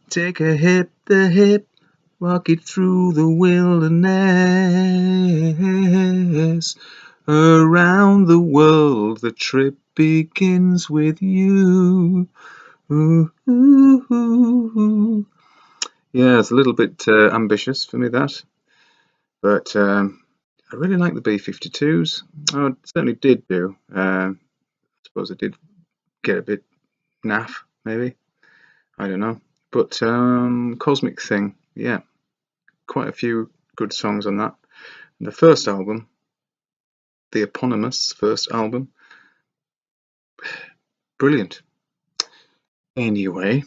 Take a hip, the hip, walk it through the wilderness. Around the world, the trip begins with you. Ooh, ooh, ooh, ooh. Yeah, it's a little bit ambitious for me, that. But I really like the B-52s. I certainly did do. I suppose I did get a bit naff, maybe. I don't know. But Cosmic Thing, yeah, quite a few good songs on that. And the first album, the eponymous first album, brilliant. Anyway,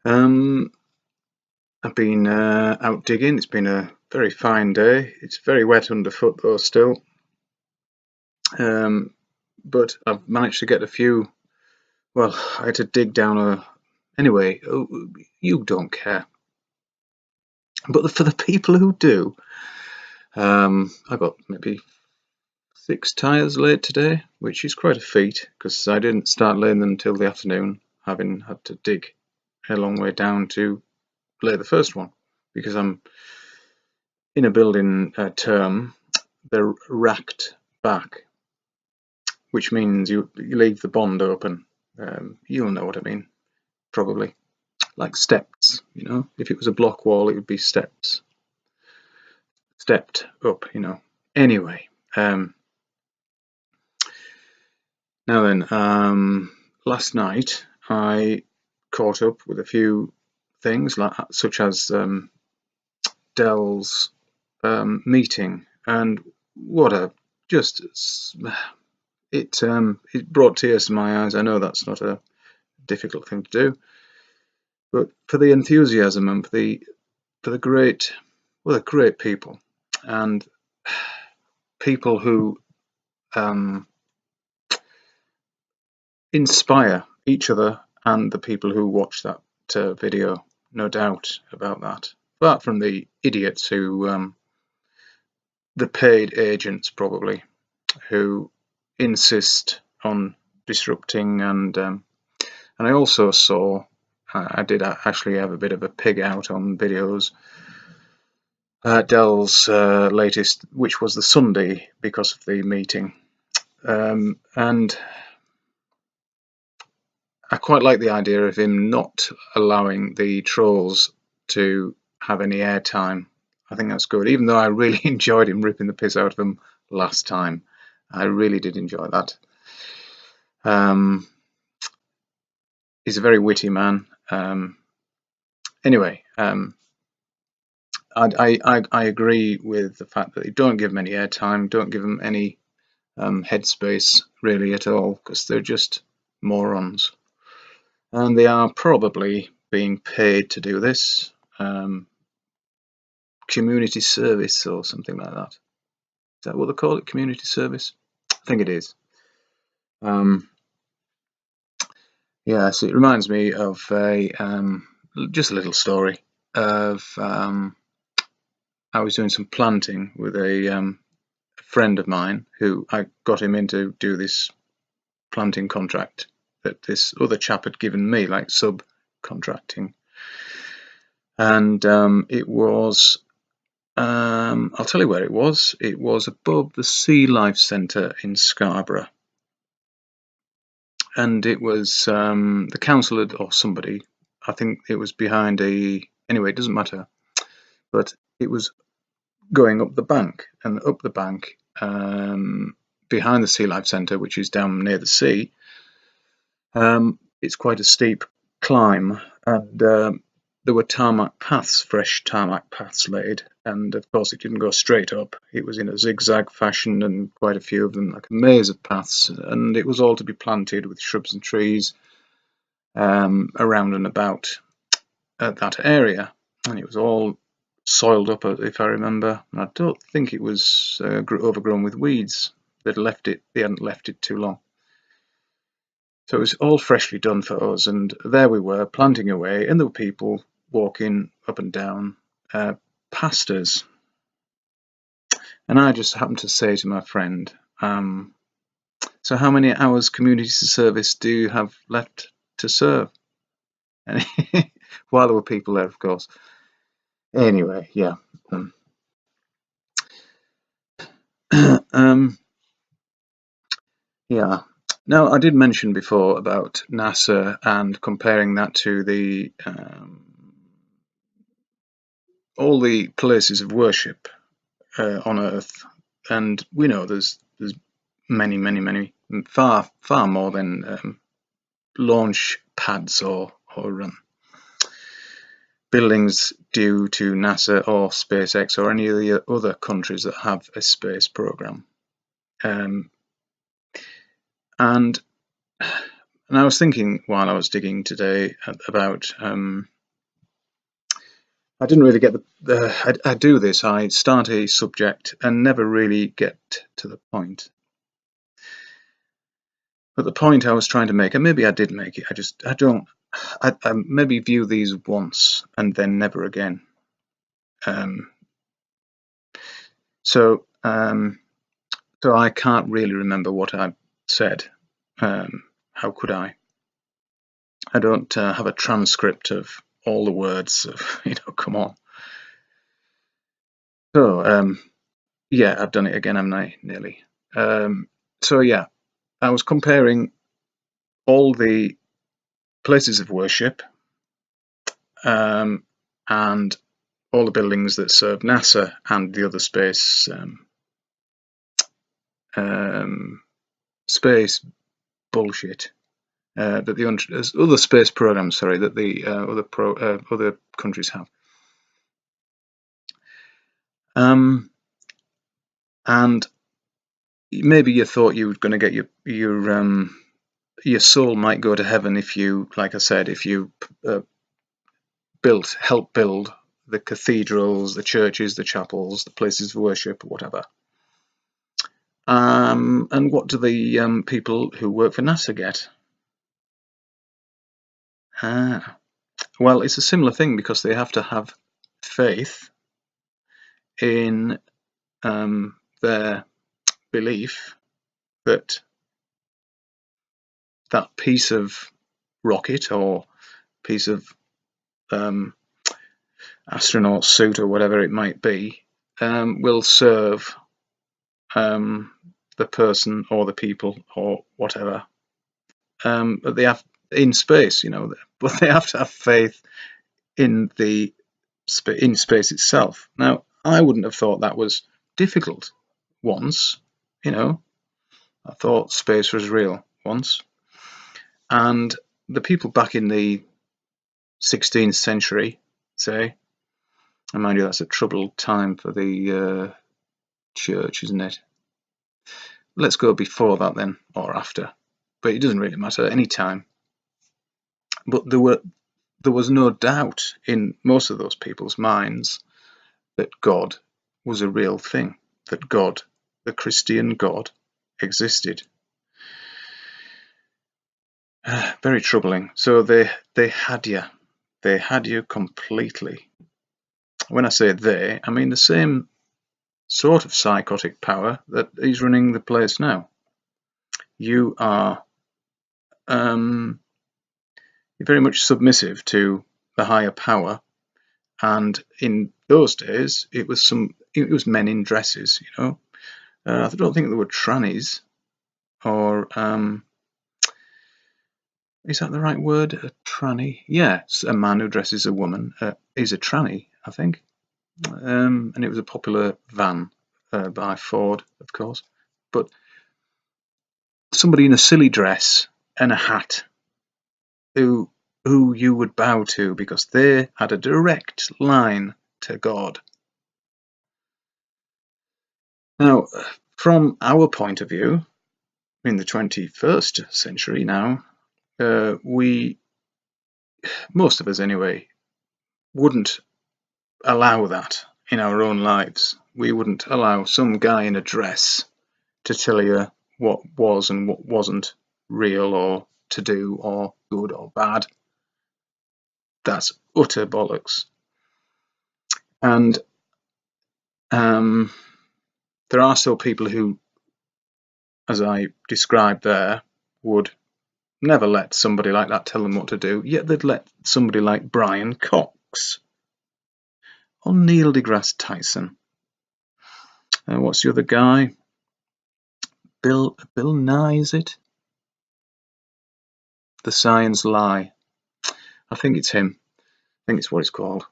I've been out digging. It's been a very fine day. It's very wet underfoot though still. But I've managed to get a few. Well, I had to dig down a. Anyway, you don't care. But for the people who do, I got maybe 6 tyres laid today, which is quite a feat because I didn't start laying them until the afternoon, having had to dig a long way down to lay the first one because I'm in a building term. They're racked back, which means you leave the bond open. You'll know what I mean, probably. Like steps, you know. If it was a block wall, it would be steps. Stepped up, you know. Anyway, now then, last night I caught up with a few things, such as Dell's meeting, and what a just it brought tears to my eyes. I know that's not a difficult thing to do, but for the enthusiasm and for the great, well, they're great people, and people who inspire each other and the people who watch that video, no doubt about that. Apart from the idiots who, the paid agents probably, who insist on disrupting, and I also saw, I did actually have a bit of a pig out on videos. Dell's latest, which was the Sunday because of the meeting, and I quite like the idea of him not allowing the trolls to have any airtime. I think that's good, even though I really enjoyed him ripping the piss out of them last time. I really did enjoy that. He's a very witty man. Anyway, I agree with the fact that you don't give them any airtime, don't give them any headspace really at all, because they're just morons. And they are probably being paid to do this. Community service or something like that. Is that what they call it? Community service? I think it is. Yeah, so it reminds me of just a little story of I was doing some planting with a friend of mine who I got him in to do this planting contract that this other chap had given me, like subcontracting. And it was, I'll tell you where it was. It was above the Sea Life Centre in Scarborough. And it was the council had, or somebody, I think it was behind anyway, it doesn't matter, but it was going up the bank, and up the bank behind the Sea Life Centre, which is down near the sea. It's quite a steep climb, and there were tarmac paths, fresh tarmac paths laid, and of course it didn't go straight up. It was in a zigzag fashion, and quite a few of them, like a maze of paths, and it was all to be planted with shrubs and trees around and about that area, and it was all soiled up, if I remember. And I don't think it was overgrown with weeds. They hadn't left it too long. So it was all freshly done for us, and there we were planting away, and there were people walking up and down past us. And I just happened to say to my friend, so how many hours community service do you have left to serve? And while there were people there, of course. Anyway, yeah. Yeah. Now, I did mention before about NASA and comparing that to the all the places of worship on Earth, and we know there's many, far more than launch pads or buildings due to NASA or SpaceX or any of the other countries that have a space program. And I was thinking while I was digging today about I didn't really get I do this, I start a subject and never really get to the point. But the point I was trying to make, and maybe I did make it, I maybe view these once and then never again. So I can't really remember what I said. How could I? I don't have a transcript of all the words. Come on. So yeah, I've done it again, haven't I? Nearly. So yeah, I was comparing all the places of worship and all the buildings that serve NASA and the other space bullshit that the other space programs, sorry, that the other countries have. And maybe you thought you were going to get your soul might go to heaven if you, like I said, if you help build the cathedrals, the churches, the chapels, the places of worship, whatever. And what do the people who work for NASA get? Well, it's a similar thing because they have to have faith in their belief that that piece of rocket or piece of astronaut suit or whatever it might be will serve the person or the people or whatever. But they have in space, but they have to have faith in space itself. Now, I wouldn't have thought that was difficult once, I thought space was real once. And the people back in the 16th century, say, and mind you, that's a troubled time for the church, isn't it? Let's go before that then, or after. But it doesn't really matter, any time. But there was no doubt in most of those people's minds that God was a real thing, that God, the Christian God, existed. Very troubling. So they had you. They had you completely. When I say they, I mean the same sort of psychotic power that is running the place now. You are very much submissive to the higher power, and in those days it was men in dresses. I don't think there were trannies, or is that the right word? A tranny? Yeah, a man who dresses a woman is a tranny, I think. And it was a popular van by Ford, of course. But somebody in a silly dress and a hat who you would bow to because they had a direct line to God. Now, from our point of view, in the 21st century now, most of us anyway, wouldn't allow that in our own lives. We wouldn't allow some guy in a dress to tell you what was and what wasn't real or to do or good or bad. That's utter bollocks. And there are still people who, as I described there, would never let somebody like that tell them what to do, yet they'd let somebody like Brian Cox or Neil deGrasse Tyson. What's the other guy? Bill Nye, is it? The Science Lie. I think it's him. I think it's what it's called.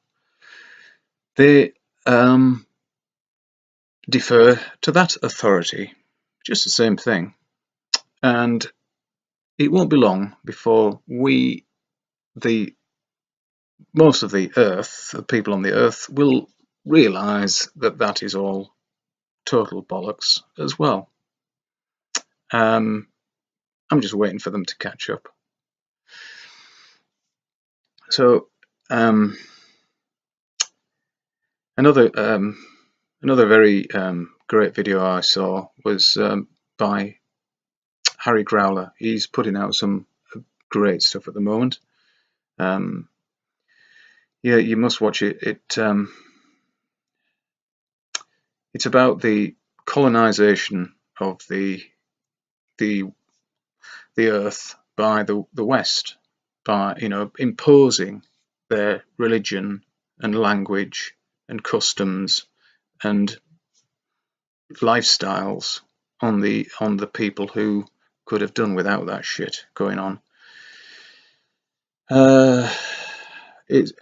They defer to that authority. Just the same thing. And it won't be long before most of the Earth, the people on the Earth, will realise that that is all total bollocks as well. I'm just waiting for them to catch up. So another very great video I saw was by Harry Growler. He's putting out some great stuff at the moment. Yeah, you must watch it. It's about the colonization of the Earth by the West, by imposing their religion and language and customs and lifestyles on the people who could have done without that shit going on. It's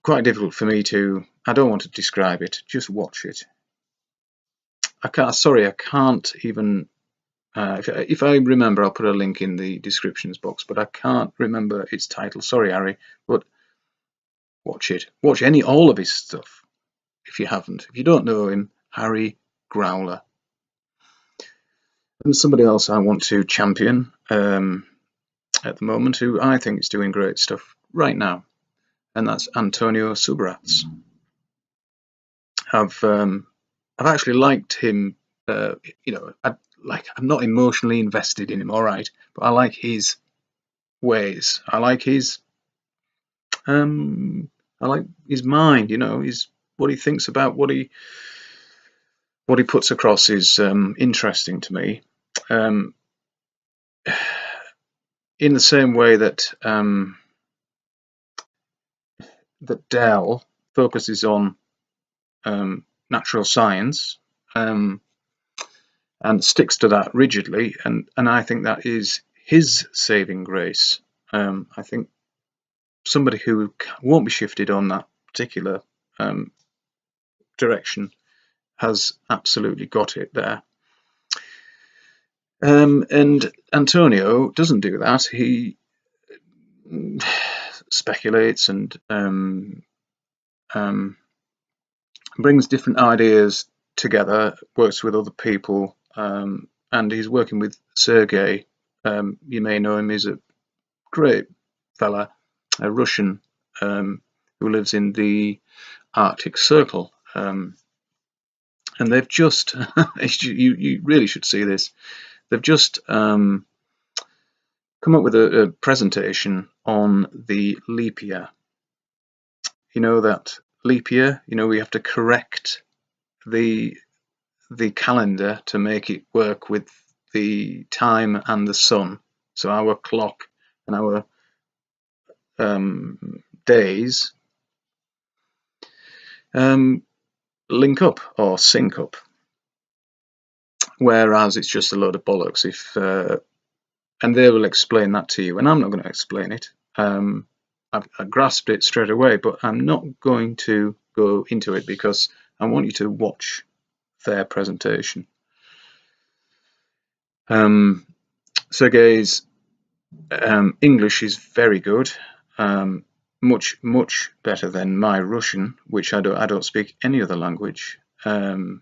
quite difficult for me to. I don't want to describe it. Just watch it. I can't even. If I remember, I'll put a link in the descriptions box. But I can't remember its title. Sorry, Harry. But watch it. Watch all of his stuff. If you haven't, if you don't know him, Harry Growler. And somebody else I want to champion at the moment, who I think is doing great stuff right now, and that's Antonio Subirats. I've actually liked him. I'm not emotionally invested in him, all right, but I like his ways. I like his mind. What he thinks about what he puts across is interesting to me. In the same way that that Dell focuses on natural science and sticks to that rigidly, and I think that is his saving grace. I think somebody who won't be shifted on that particular direction has absolutely got it there. And Antonio doesn't do that. He speculates and brings different ideas together, works with other people, and he's working with Sergey. You may know him. He's a great fella, a Russian who lives in the Arctic Circle. And they've just, you really should see this. They've just come up with a presentation on the leap year. You know that leap year, we have to correct the calendar to make it work with the time and the sun. So our clock and our days link up or sync up. Whereas it's just a load of bollocks. And they will explain that to you, and I'm not going to explain it. I grasped it straight away, but I'm not going to go into it because I want you to watch their presentation. Sergey's English is very good, much better than my Russian, which I don't speak any other language. When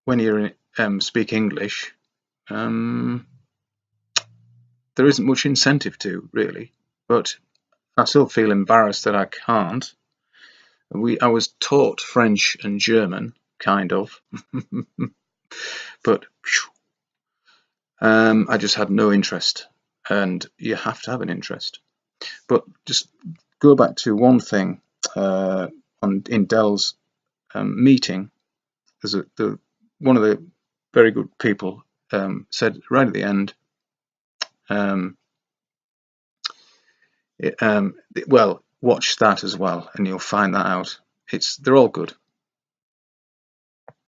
you speak English, there isn't much incentive to, really, but I still feel embarrassed that I can't. I was taught French and German, kind of, but I just had no interest, and you have to have an interest. But just go back to one thing in Dell's meeting. There's one of the very good people said right at the end, Well, watch that as well, and you'll find that out. They're all good.